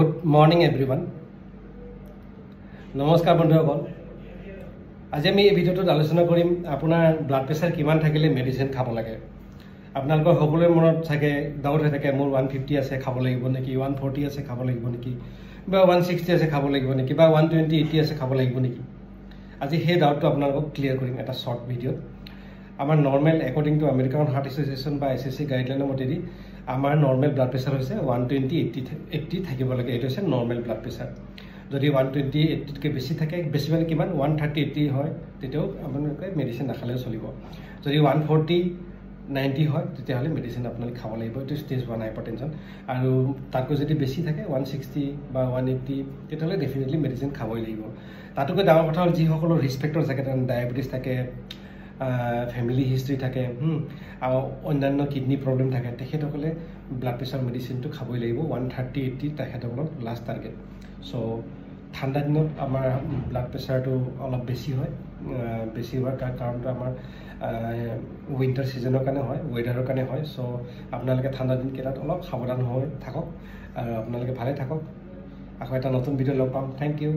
Good morning everyone. নমস্কাৰ বন্ধুসকল আজি আমি এই ভিডিঅ'টোত আলোচনা কৰিম আপোনাৰ ব্লাড প্ৰেছাৰ কিমান থাকিলে মেডিচিন খাব লাগে আপোনালোকৰ সকলোৰে মনত থাকে ডাউট হৈ থাকে মোৰ 150 আছে খাব লাগিব নেকি 140 আছে খাব লাগিব নেকি বা 160 আছে খাব লাগিব নেকি বা 120 80 আছে খাব লাগিব নেকি আজি সেই ডাউটটো আপোনালোকক ক্লিয়াৰ কৰিম এটা শৰ্ট ভিডিঅ আমাৰ normal according to American heart association বা এছএছসি গাইডলাইনৰ মতেদি আমাৰ নৰ্মেল ব্লাড প্ৰেছাৰ হৈছে 120 80 থাকিব লাগে এটো হৈছে নৰ্মেল ব্লাড প্ৰেছাৰ যদি 120 80 কে বেছি থাকে বেছি মানে কিমান 130 80 হয় তেতিয়াও আপোনালোকে মেডিচিন নাখালেও চলিব যদি 140 90 হয় তেতিয়াহলে মেডিচিন আপোনালোকে খাব লাগিব এটো স্টেজ 1 হাইপাৰটেনশন আৰু তাতকৈ যদি বেছি থাকে 160 বা 180 তেতিয়াহলে ডেফিনেটলি মেডিচিন খাবই লাগিব তাতকৈ ডাঙৰ কথা হ'ল যি সকলৰ ৰিস্ক ফেক্টৰ থাকে ডায়াবেটিস থাকে ফ্যামিলি হিস্ট্ৰি থাকে আৰু অন্যান্য কিডনি প্ৰবলেম থাকে তেখেতসকলে ব্লাড প্ৰেছাৰ মেডিচিনটো খাবই লাগিব 130 80 তেখেতসকলৰ লাষ্ট টাৰ্গেট সো ঠাণ্ডা দিনত আমাৰ ব্লাড প্ৰেছাৰটো অলপ বেছি হয় বেছি হোৱাৰ কাৰণটো আমাৰ উইন্টাৰ সিজনৰ কাৰণে হয় ওয়েদাৰৰ কাৰণে হয় সো আপোনালোকে ঠাণ্ডা দিন কেইটাত অলপ সাৱধান হৈ থাকক আৰু আপোনালোকে ভালে থাকক আকৌ এটা নতুন ভিডিঅ' লগ পাম থ্যাংক ইউ